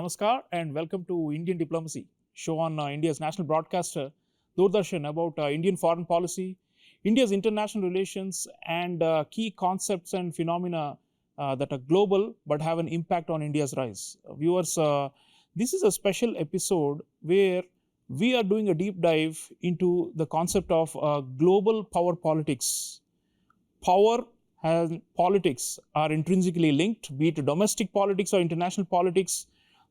Namaskar and welcome to Indian Diplomacy, show on India's national broadcaster, Doordarshan, about Indian foreign policy, India's international relations, and key concepts and phenomena that are global but have an impact on India's rise. Viewers, this is a special episode where we are doing a deep dive into the concept of global power politics. Power and politics are intrinsically linked, be it domestic politics or international politics.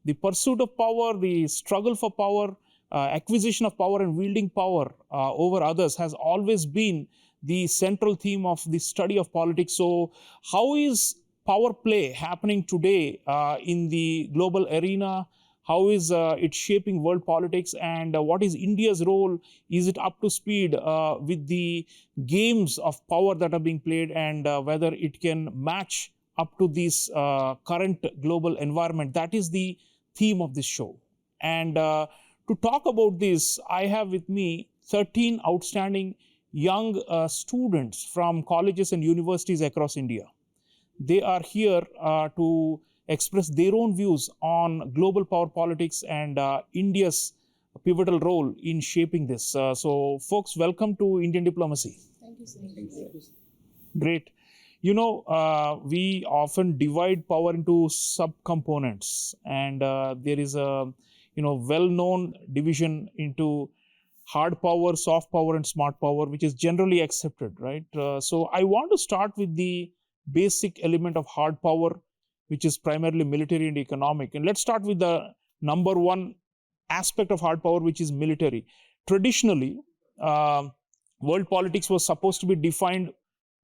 The pursuit of power, the struggle for power, acquisition of power and wielding power over others has always been the central theme of the study of politics. So, how is power play happening today in the global arena? How is it shaping world politics, and what is India's role? Is it up to speed with the games of power that are being played, and whether it can match up to this current global environment? That is the theme of this show. And to talk about this, I have with me 13 outstanding young students from colleges and universities across India. They are here to express their own views on global power politics and India's pivotal role in shaping this. So, folks, welcome to Indian Diplomacy. Thank you, sir. Thank you. Great. You know, we often divide power into subcomponents, and there is a well-known division into hard power, soft power, and smart power, which is generally accepted, right? So, I want to start with the basic element of hard power, which is primarily military and economic. And let's start with the number one aspect of hard power, which is military. Traditionally, world politics was supposed to be defined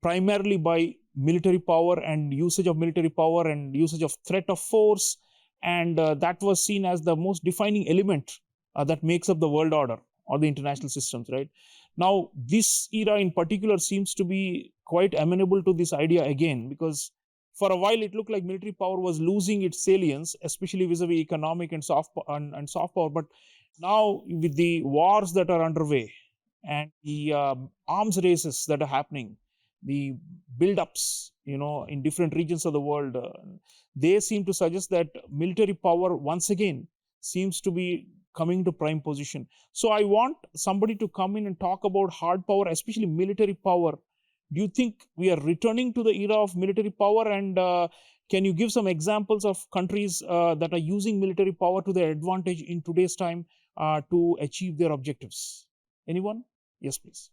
primarily by military power and usage of military power and usage of threat of force. And that was seen as the most defining element that makes up the world order or the international systems, right? Now, this era in particular seems to be quite amenable to this idea again, because for a while it looked like military power was losing its salience, especially vis-a-vis economic and soft power. But now, with the wars that are underway and the arms races that are happening, the build-ups, in different regions of the world, they seem to suggest that military power once again seems to be coming to prime position. So I want somebody to come in and talk about hard power, especially military power. Do you think we are returning to the era of military power? And can you give some examples of countries that are using military power to their advantage in today's time to achieve their objectives? Anyone? Yes, please.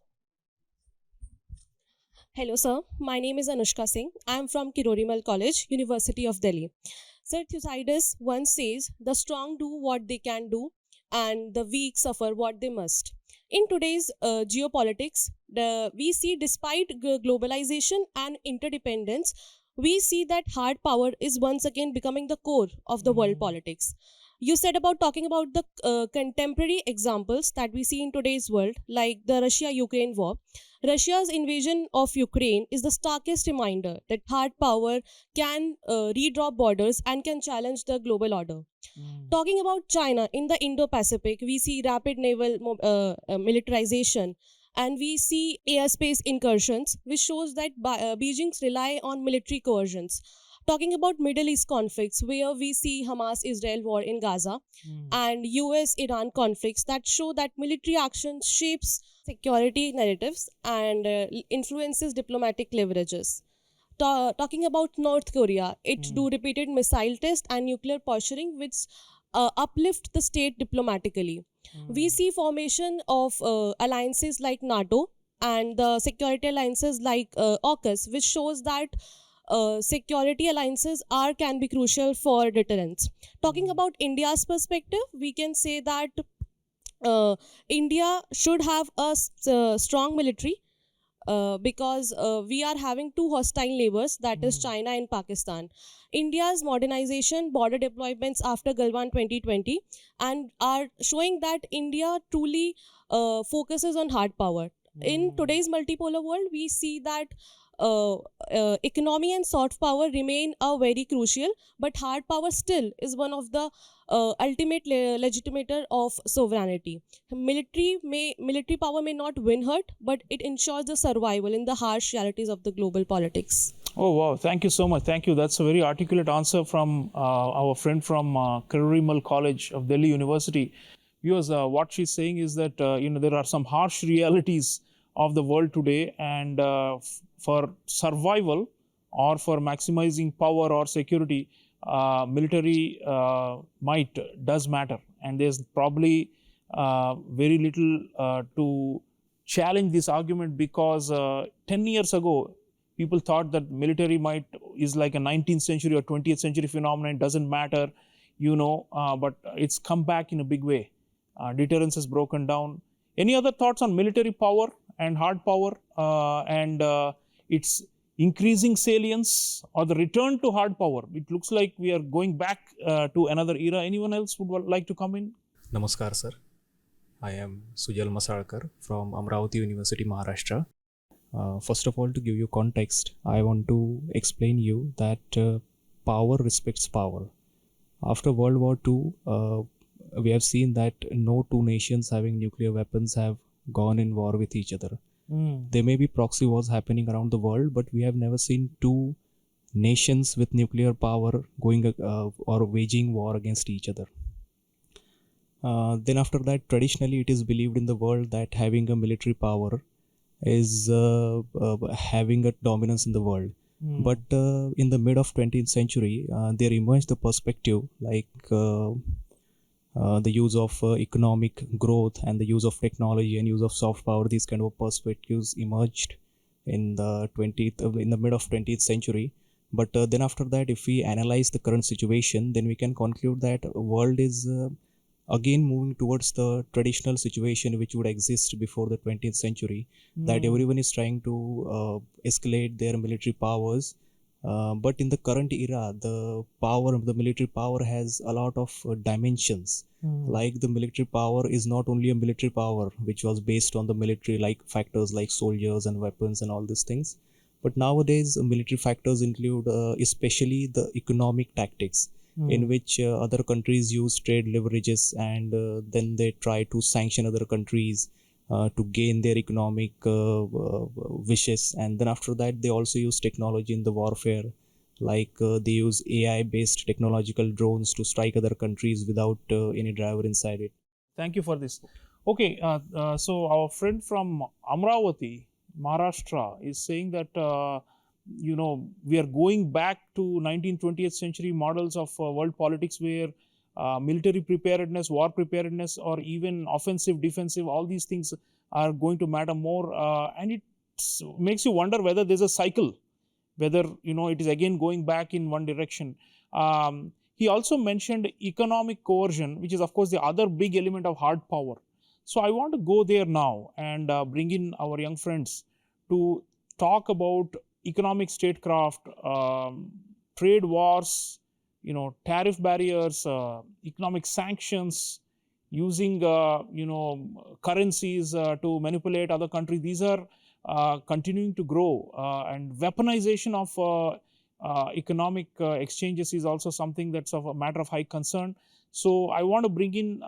Hello, sir. My name is Anushka Singh. I am from Kirorimal College, University of Delhi. Sir, Thucydides once says, "The strong do what they can do, and the weak suffer what they must." In today's geopolitics, we see despite globalization and interdependence, we see that hard power is once again becoming the core of the world politics. You said about talking about the contemporary examples that we see in today's world, like the Russia-Ukraine war. Russia's invasion of Ukraine is the starkest reminder that hard power can redraw borders and can challenge the global order. Talking about China, in the Indo-Pacific, we see rapid naval militarization, and we see airspace incursions, which shows that Beijing's rely on military coercions. Talking about Middle East conflicts, where we see Hamas-Israel war in Gaza and US-Iran conflicts that show that military action shapes security narratives and influences diplomatic leverages. Talking about North Korea, it do repeated missile tests and nuclear posturing, which uplift the state diplomatically. We see formation of alliances like NATO and the security alliances like AUKUS, which shows that security alliances can be crucial for deterrence. Talking about India's perspective, we can say that India should have a strong military because we are having two hostile neighbors, that is China and Pakistan. India's modernization, border deployments after Galwan 2020, and are showing that India truly focuses on hard power. In today's multipolar world, we see that economy and soft power remain very crucial, but hard power still is one of the ultimate legitimator of sovereignty. Military power may not win hurt, but it ensures the survival in the harsh realities of the global politics. Oh, wow. Thank you so much. Thank you. That's a very articulate answer from our friend from Karurimal College of Delhi University. Because what she's saying is that, there are some harsh realities of the world today, and for survival or for maximizing power or security, military might does matter. And there's probably very little to challenge this argument, because 10 years ago, people thought that military might is like a 19th century or 20th century phenomenon. It doesn't matter, but it's come back in a big way. Deterrence has broken down. Any other thoughts on military power and hard power, and its increasing salience, or the return to hard power? It looks like we are going back to another era. Anyone else would like to come in? Namaskar, sir. I am Sujal Masalkar from Amravati University, Maharashtra. First of all, to give you context, I want to explain you that power respects power. After World War II, we have seen that no two nations having nuclear weapons have gone in war with each other. There may be proxy wars happening around the world, but we have never seen two nations with nuclear power going or waging war against each other. Then after that, traditionally it is believed in the world that having a military power is having a dominance in the world. But in the mid of 20th century, there emerged the perspective like the use of economic growth and the use of technology and use of soft power. These kind of perspectives emerged in the mid of 20th century. But then after that, if we analyze the current situation, then we can conclude that world is again moving towards the traditional situation which would exist before the 20th century, that everyone is trying to escalate their military powers. But in the current era, the military power has a lot of dimensions. Like the military power is not only a military power which was based on the military like factors like soldiers and weapons and all these things, but nowadays military factors include especially the economic tactics, in which other countries use trade leverages, and then they try to sanction other countries to gain their economic wishes. And then after that, they also use technology in the warfare, like they use AI based technological drones to strike other countries without any driver inside it. Thank you for this. Okay, so our friend from Amravati, Maharashtra, is saying that we are going back to 19th, 20th century models of world politics, where military preparedness, war preparedness, or even offensive, defensive, all these things are going to matter more. And it makes you wonder whether there's a cycle, whether it is again going back in one direction. He also mentioned economic coercion, which is of course the other big element of hard power. So I want to go there now and bring in our young friends to talk about economic statecraft, trade wars, tariff barriers, economic sanctions, using currencies to manipulate other countries. These are continuing to grow, and weaponization of economic exchanges is also something that's of a matter of high concern. So I want to bring in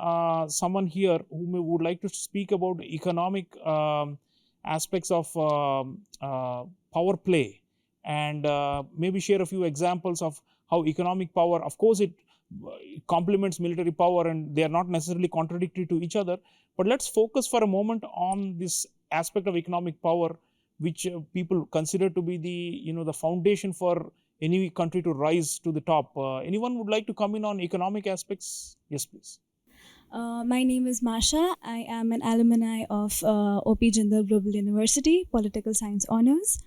someone here who would like to speak about economic aspects of power play, and maybe share a few examples of how economic power, of course it complements military power and they are not necessarily contradictory to each other. But let's focus for a moment on this aspect of economic power, which people consider to be the foundation for any country to rise to the top. Anyone would like to come in on economic aspects? Yes, please. My name is Masha. I am an alumni of OP Jindal Global University, Political Science Honours.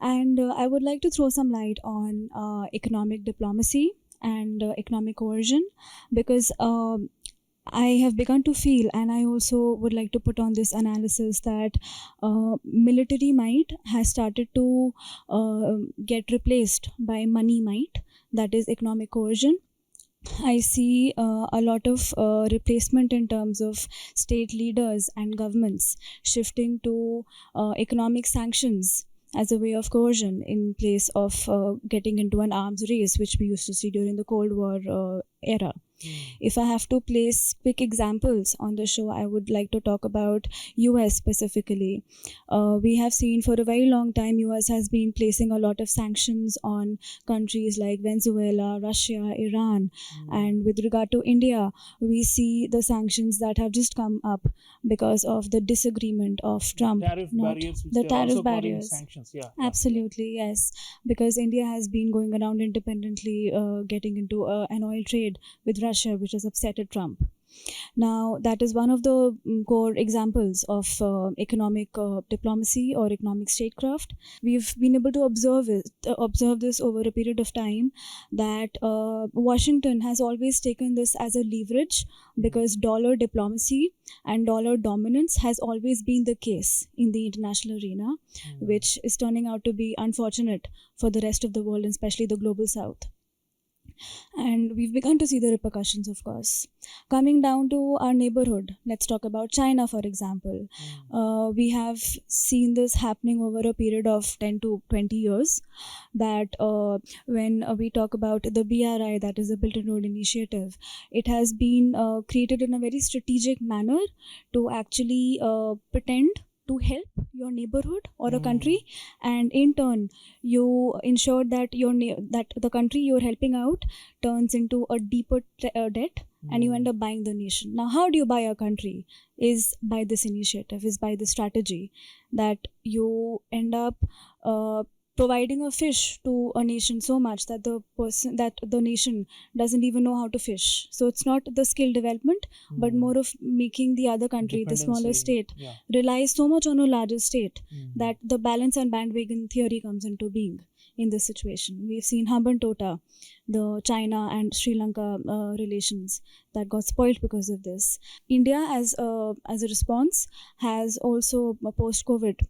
And I would like to throw some light on economic diplomacy and economic coercion, because I have begun to feel, and I also would like to put on this analysis, that military might has started to get replaced by money might, that is economic coercion. I see a lot of replacement in terms of state leaders and governments shifting to economic sanctions as a way of coercion in place of getting into an arms race, which we used to see during the Cold War era. If I have to place quick examples on the show, I would like to talk about US specifically. We have seen for a very long time US has been placing a lot of sanctions on countries like Venezuela, Russia, Iran. And with regard to India, we see the sanctions that have just come up because of the disagreement of Trump. Tariff barriers, which the they're tariff also calling barriers. sanctions. Absolutely, yes. Because India has been going around independently getting into an oil trade with Russia, which has upsetted Trump. Now, that is one of the core examples of economic diplomacy or economic statecraft. We've been able to observe this over a period of time, that Washington has always taken this as a leverage, because dollar diplomacy and dollar dominance has always been the case in the international arena, which is turning out to be unfortunate for the rest of the world, and especially the global south. And we've begun to see the repercussions, of course. Coming down to our neighborhood, let's talk about China, for example. We have seen this happening over a period of 10 to 20 years, that when we talk about the BRI, that is the Belt and Road Initiative, it has been created in a very strategic manner to actually pretend to help your neighborhood or a country, and in turn you ensure that that the country you're helping out turns into a deeper debt, and you end up buying the nation. Now, how do you buy a country? Is by this initiative, is by the strategy that you end up providing a fish to a nation so much that the nation doesn't even know how to fish. So it's not the skill development, but more of making the other country, the smaller state, rely so much on a larger state that the balance and bandwagon theory comes into being in this situation. We've seen hub and tota, the China and Sri Lanka relations that got spoiled because of this. India, as a response, has also post-COVID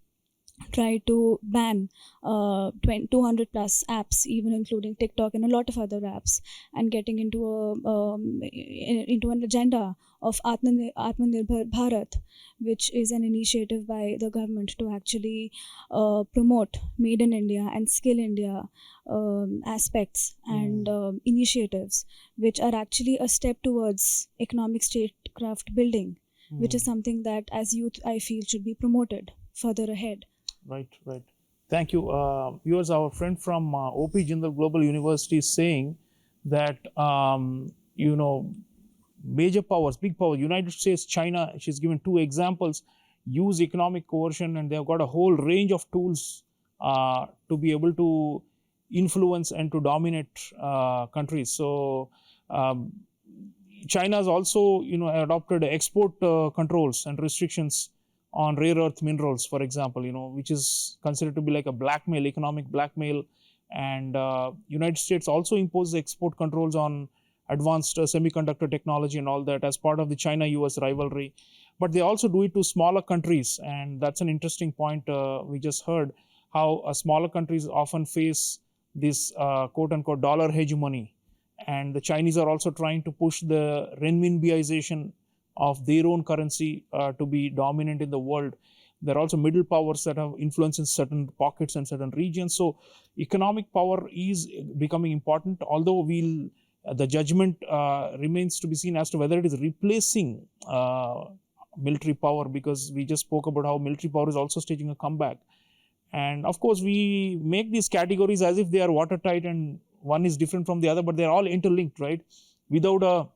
tried to ban 200 plus apps, even including TikTok and a lot of other apps, and getting into an agenda of Atmanirbhar Bharat, which is an initiative by the government to actually promote Made in India and Skill India aspects and initiatives, which are actually a step towards economic statecraft building, which is something that as youth I feel should be promoted further ahead. Right. Thank you. Viewers, our friend from OP Jindal Global University is saying that, major powers, big powers, United States, China, she's given two examples, use economic coercion, and they've got a whole range of tools to be able to influence and to dominate countries. So, China has also, adopted export controls and restrictions on rare earth minerals, for example, which is considered to be like a blackmail, economic blackmail. And United States also imposes export controls on advanced semiconductor technology and all that as part of the China-US rivalry. But they also do it to smaller countries, and that's an interesting point. We just heard how smaller countries often face this quote-unquote dollar hegemony. And the Chinese are also trying to push the renminbiization of their own currency to be dominant in the world. There are also middle powers that have influence in certain pockets and certain regions. So economic power is becoming important, although the judgment remains to be seen as to whether it is replacing military power, because we just spoke about how military power is also staging a comeback. And of course, we make these categories as if they are watertight and one is different from the other, but they're all interlinked, right? Without a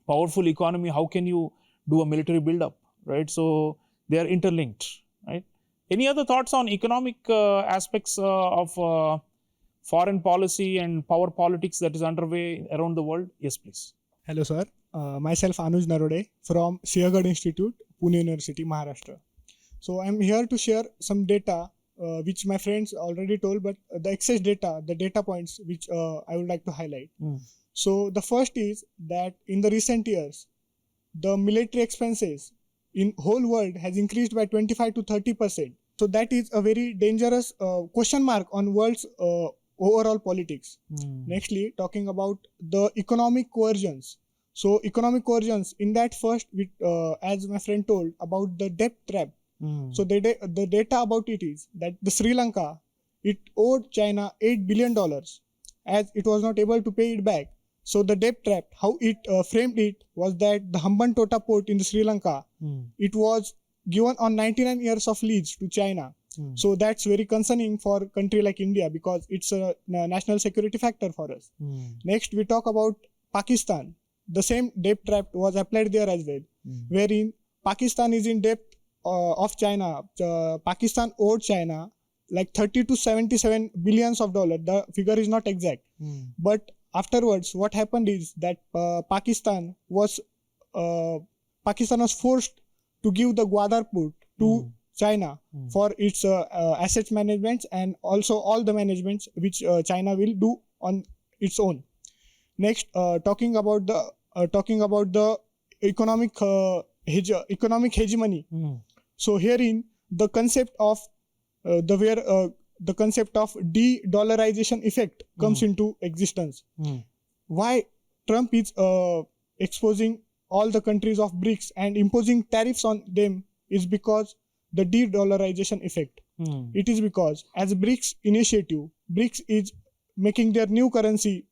powerful economy, how can you do a military build-up, right? So they are interlinked, right? Any other thoughts on economic aspects of foreign policy and power politics that is underway around the world? Yes, please. Hello, sir. Myself Anuj Narode from Siahgad Institute, Pune University, Maharashtra. So I'm here to share some data which my friends already told, but the excess data, the data points which I would like to highlight. So the first is that in the recent years, the military expenses in whole world has increased by 25 to 30%. So that is a very dangerous question mark on world's overall politics. Nextly, talking about the economic coercions. So economic coercions, in that first, as my friend told about the debt trap. So the data about it is that the Sri Lanka, it owed China $8 billion as it was not able to pay it back. So the debt trap, how it framed it was that the Hambantota port in Sri Lanka, it was given on 99 years of lease to China. So that's very concerning for a country like India because it's a national security factor for us. Next, we talk about Pakistan. The same debt trap was applied there as well, wherein Pakistan is in debt of China. Pakistan owed China like 30 to 77 billions of dollars. The figure is not exact, but afterwards, what happened is that Pakistan was forced to give the Gwadar port to China for its asset management and also all the managements which China will do on its own. Next, talking about the economic hegemony. So herein the concept of the concept of de-dollarization effect comes into existence. Why Trump is exposing all the countries of BRICS and imposing tariffs on them is because the de-dollarization effect. It is because as BRICS initiative, BRICS is making their new currency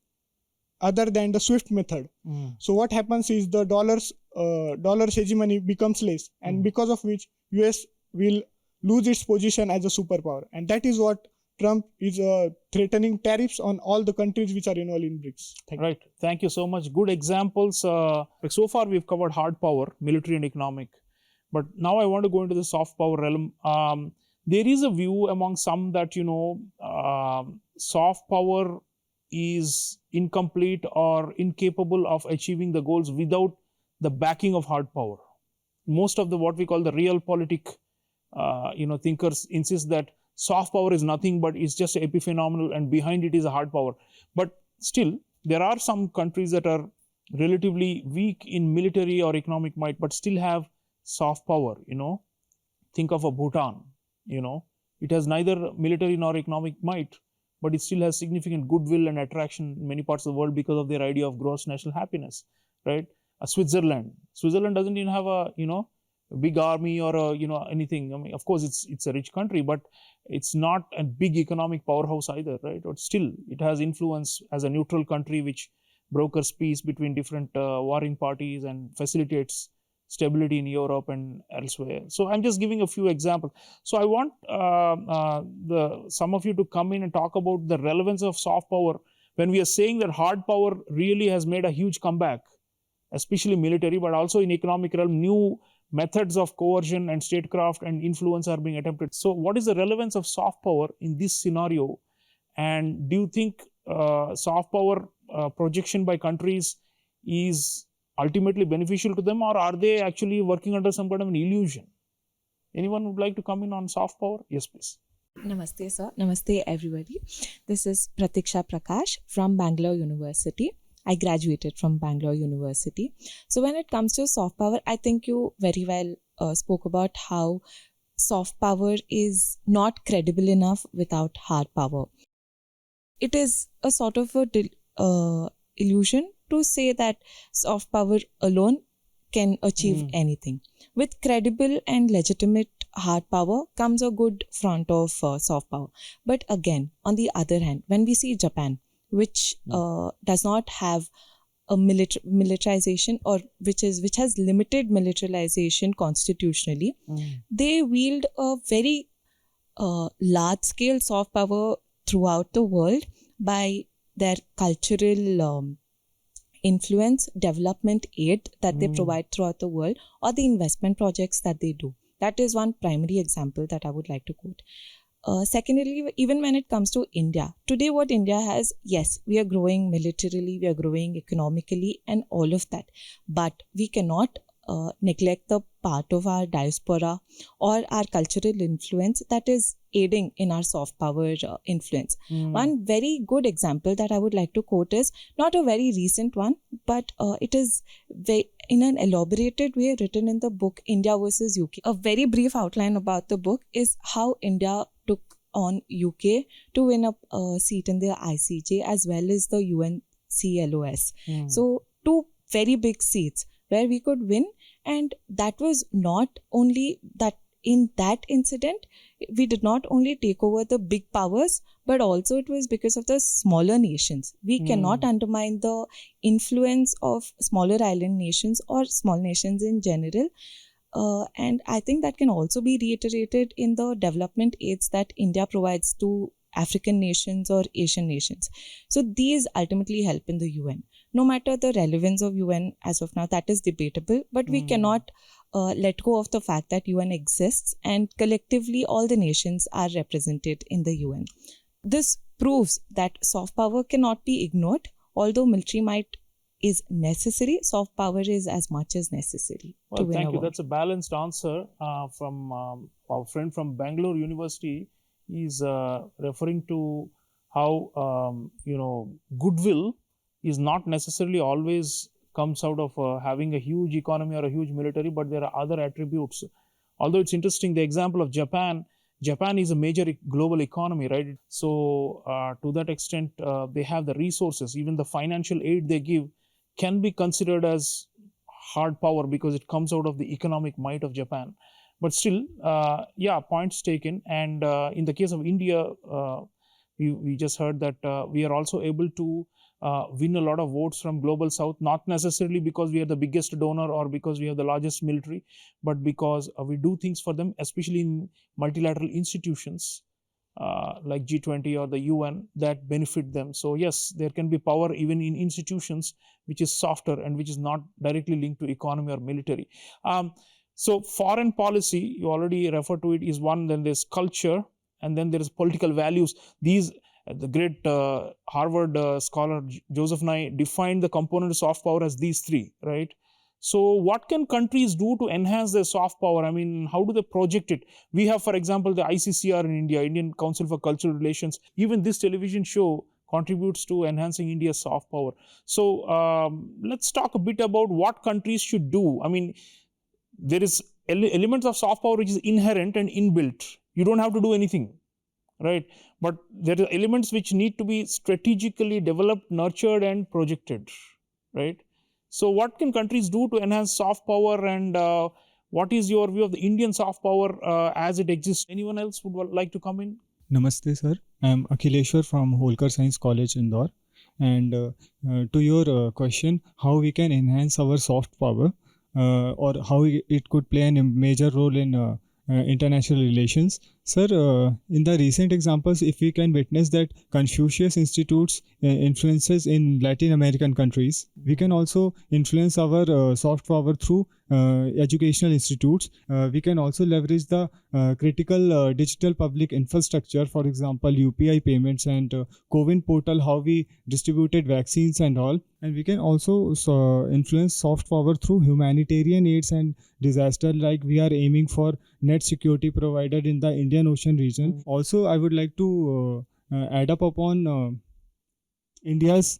other than the SWIFT method. So what happens is the dollar's hegemony becomes less, and because of which US will lose its position as a superpower, and that is what Trump is threatening tariffs on all the countries which are involved in BRICS. Thank you so much. Good examples. So far we've covered hard power, military and economic, but now I want to go into the soft power realm. There is a view among some that soft power is incomplete or incapable of achieving the goals without the backing of hard power. Most of the what we call the realpolitik thinkers insist that soft power is nothing but it's just epiphenomenal and behind it is a hard power. But still, there are some countries that are relatively weak in military or economic might but still have soft power. Think of a Bhutan. It has neither military nor economic might, but it still has significant goodwill and attraction in many parts of the world because of their idea of gross national happiness, right? Switzerland doesn't even have a big army or anything. I mean, of course, it's a rich country, but it's not a big economic powerhouse either, right? But still, it has influence as a neutral country which brokers peace between different warring parties and facilitates stability in Europe and elsewhere. So I'm just giving a few examples. So I want some of you to come in and talk about the relevance of soft power when we are saying that hard power really has made a huge comeback, especially military, but also in economic realm, new methods of coercion and statecraft and influence are being attempted. So what is the relevance of soft power in this scenario? And do you think soft power projection by countries is ultimately beneficial to them, or are they actually working under some kind of an illusion? Anyone would like to come in on soft power? Yes, please. Namaste, sir. Namaste, everybody. This is Pratiksha Prakash from Bangalore University. I graduated from Bangalore University. So when it comes to soft power, I think you very well spoke about how soft power is not credible enough without hard power. It is a sort of a illusion to say that soft power alone can achieve anything. With credible and legitimate hard power comes a good front of soft power. But again, on the other hand, when we see Japan, which does not have a militarization or which has limited militarization constitutionally, they wield a very large scale soft power throughout the world by their cultural influence, development aid that they provide throughout the world, or the investment projects that they do. That is one primary example that I would like to quote. Secondly, even when it comes to India, today what India has, yes, we are growing militarily, we are growing economically and all of that. But we cannot neglect the part of our diaspora or our cultural influence that is aiding in our soft power influence. One very good example that I would like to quote is not a very recent one, but it is in an elaborated way written in the book India versus UK. A very brief outline about the book is how India took on UK to win a seat in the ICJ as well as the UNCLOS. So two very big seats where we could win, and that was not only that in that incident, we did not only take over the big powers, but also it was because of the smaller nations. We cannot undermine the influence of smaller island nations or small nations in general. And I think that can also be reiterated in the development aids that India provides to African nations or Asian nations. So these ultimately help in the UN. No matter the relevance of UN as of now, that is debatable, but we cannot let go of the fact that UN exists and collectively all the nations are represented in the UN. This proves that soft power cannot be ignored, although military might is necessary, soft power is as much as necessary to win Thank a you. war. That's a balanced answer from our friend from Bangalore University. Is referring to how goodwill is not necessarily always comes out of having a huge economy or a huge military, but there are other attributes. Although it's interesting, the example of Japan is a major global economy, right? So to that extent, they have the resources. Even the financial aid they give can be considered as hard power because it comes out of the economic might of Japan. But still, points taken. And in the case of India, we just heard that we are also able to win a lot of votes from global south, not necessarily because we are the biggest donor or because we have the largest military, but because we do things for them, especially in multilateral institutions like G20 or the UN that benefit them. So yes, there can be power even in institutions which is softer and which is not directly linked to economy or military. So foreign policy, you already referred to it, is one. Then there's culture, and then there is political values. These, the great Harvard scholar Joseph Nye defined the component of soft power as these three, right? So what can countries do to enhance their soft power? I mean, how do they project it? We have, for example, the ICCR in India, Indian Council for Cultural Relations. Even this television show contributes to enhancing India's soft power. So let's talk a bit about what countries should do. I mean, there is elements of soft power which is inherent and inbuilt. You don't have to do anything, right? But there are elements which need to be strategically developed, nurtured, and projected, right? So what can countries do to enhance soft power, and what is your view of the Indian soft power as it exists? Anyone else would like to come in? Namaste, sir. I'm Akhileshwar from Holkar Science College, Indore. And to your question, how we can enhance our soft power, or how it could play a major role in international relations. Sir, in the recent examples, if we can witness that Confucius Institute's influences in Latin American countries, we can also influence our soft power through educational institutes. We can also leverage the critical digital public infrastructure, for example, UPI payments and CoWIN portal, how we distributed vaccines and all. And we can also influence soft power through humanitarian aids and disaster, like we are aiming for net security provided in the Indian Ocean region. Also, I would like to add up upon India's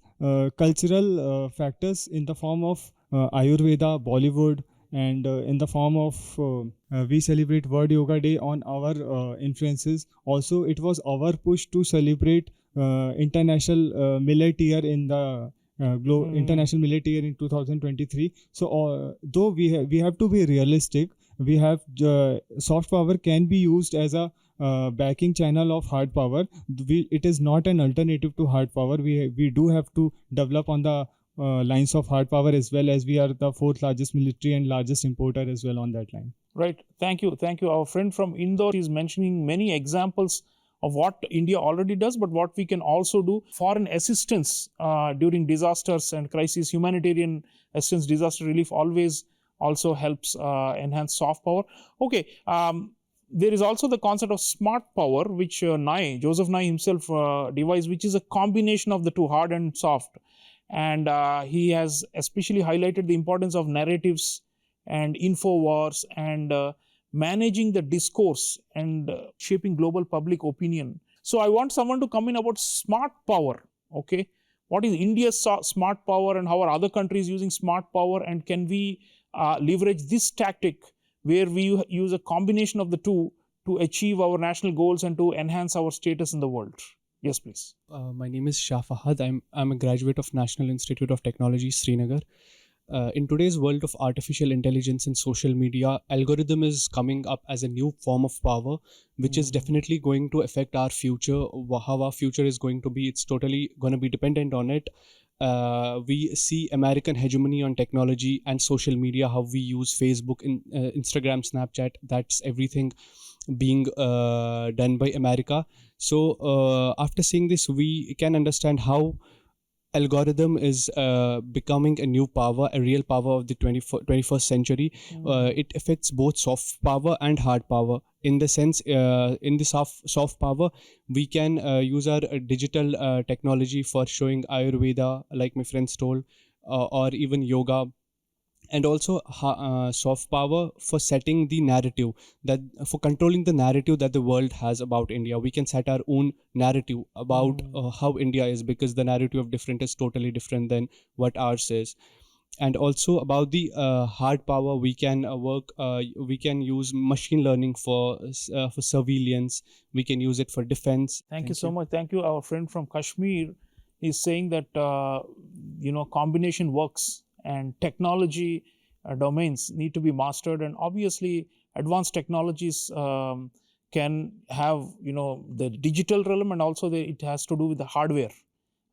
cultural factors in the form of Ayurveda, Bollywood, and in the form of we celebrate World Yoga Day on our influences. Also, it was our push to celebrate International Millet Year in the International Millet Year in 2023. So, though we have to be realistic, we have soft power can be used as a backing channel of hard power. It is not an alternative to hard power. We do have to develop on the lines of hard power, as well as we are the fourth largest military and largest importer as well on that line. Right. Thank you. Thank you. Our friend from Indore is mentioning many examples of what India already does, but what we can also do. Foreign assistance during disasters and crises, humanitarian assistance, disaster relief always also helps enhance soft power. Okay. There is also the concept of smart power, which Joseph Nye himself devised, which is a combination of the two, hard and soft. And he has especially highlighted the importance of narratives and info wars and managing the discourse and shaping global public opinion. So I want someone to come in about smart power. Okay, what is India's smart power, and how are other countries using smart power, and can we leverage this tactic where we use a combination of the two to achieve our national goals and to enhance our status in the world? Yes, please. My name is Shah Fahad. I'm a graduate of National Institute of Technology, Srinagar. in today's world of artificial intelligence and social media, algorithm is coming up as a new form of power, which is definitely going to affect our future. How our future is going to be, it's totally going to be dependent on it. We see American hegemony on technology and social media, how we use Facebook, Instagram, Snapchat. That's everything being done by America. So after seeing this, we can understand how algorithm is becoming a new power, a real power of the 21st century. It affects both soft power and hard power. In the sense, in the soft power, we can use our digital technology for showing Ayurveda, like my friends told, or even yoga. And also soft power for setting the narrative, that for controlling the narrative that the world has about India. We can set our own narrative about how India is, because the narrative of different is totally different than what ours is. And also about the hard power, we can we can use machine learning for surveillance. We can use it for defense. Thank you so much. Thank you. Our friend from Kashmir is saying that combination works, and technology domains need to be mastered, and obviously advanced technologies can have the digital realm, and also it has to do with the hardware,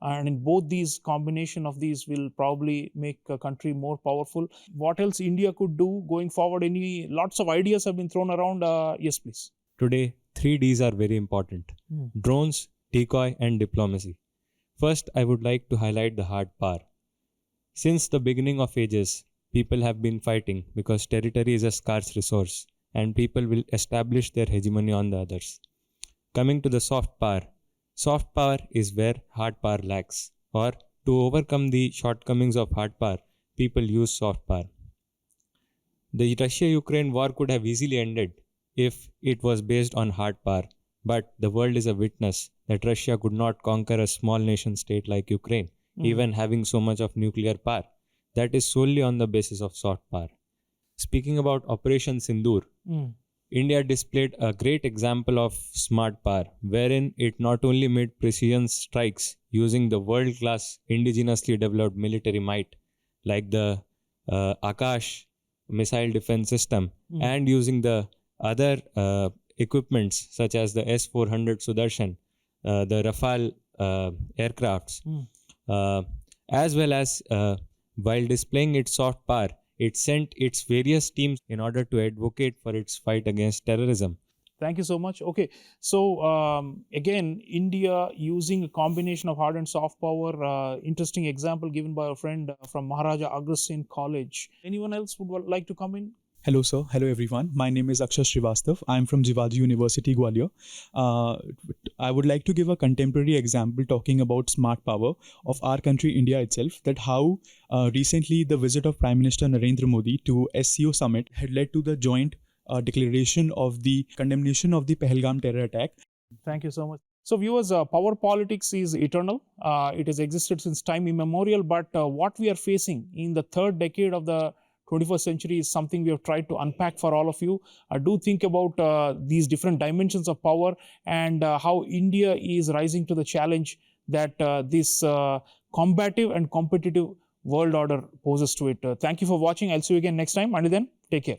and in both these, combination of these will probably make a country more powerful. What else India could do going forward? Lots of ideas have been thrown around. Yes, please. Today, 3 Ds are very important: drones, decoy, and diplomacy. First, I would like to highlight the hard power. Since the beginning of ages, people have been fighting because territory is a scarce resource and people will establish their hegemony on the others. Coming to the soft power is where hard power lacks, or to overcome the shortcomings of hard power, people use soft power. The Russia-Ukraine war could have easily ended if it was based on hard power, but the world is a witness that Russia could not conquer a small nation state like Ukraine, even having so much of nuclear power. That is solely on the basis of soft power. Speaking about Operation Sindoor, India displayed a great example of smart power, wherein it not only made precision strikes using the world-class indigenously developed military might, like the Akash missile defense system, and using the other equipments such as the S-400 Sudarshan, the Rafale aircrafts, as well as while displaying its soft power, it sent its various teams in order to advocate for its fight against terrorism. Thank you so much. Okay, so again, India using a combination of hard and soft power. Interesting example given by a friend from Maharaja Agrasen College. Anyone else would like to come in? Hello, sir. Hello, everyone. My name is Akshay Srivastav. I'm from Jivaji University, Gwalior. I would like to give a contemporary example talking about smart power of our country, India itself, that how recently the visit of Prime Minister Narendra Modi to SCO summit had led to the joint declaration of the condemnation of the Pahalgam terror attack. Thank you so much. So viewers, power politics is eternal. It has existed since time immemorial, but what we are facing in the third decade of the 21st century is something we have tried to unpack for all of you. Do think about these different dimensions of power and how India is rising to the challenge that this combative and competitive world order poses to it. Thank you for watching. I'll see you again next time. Until then, take care.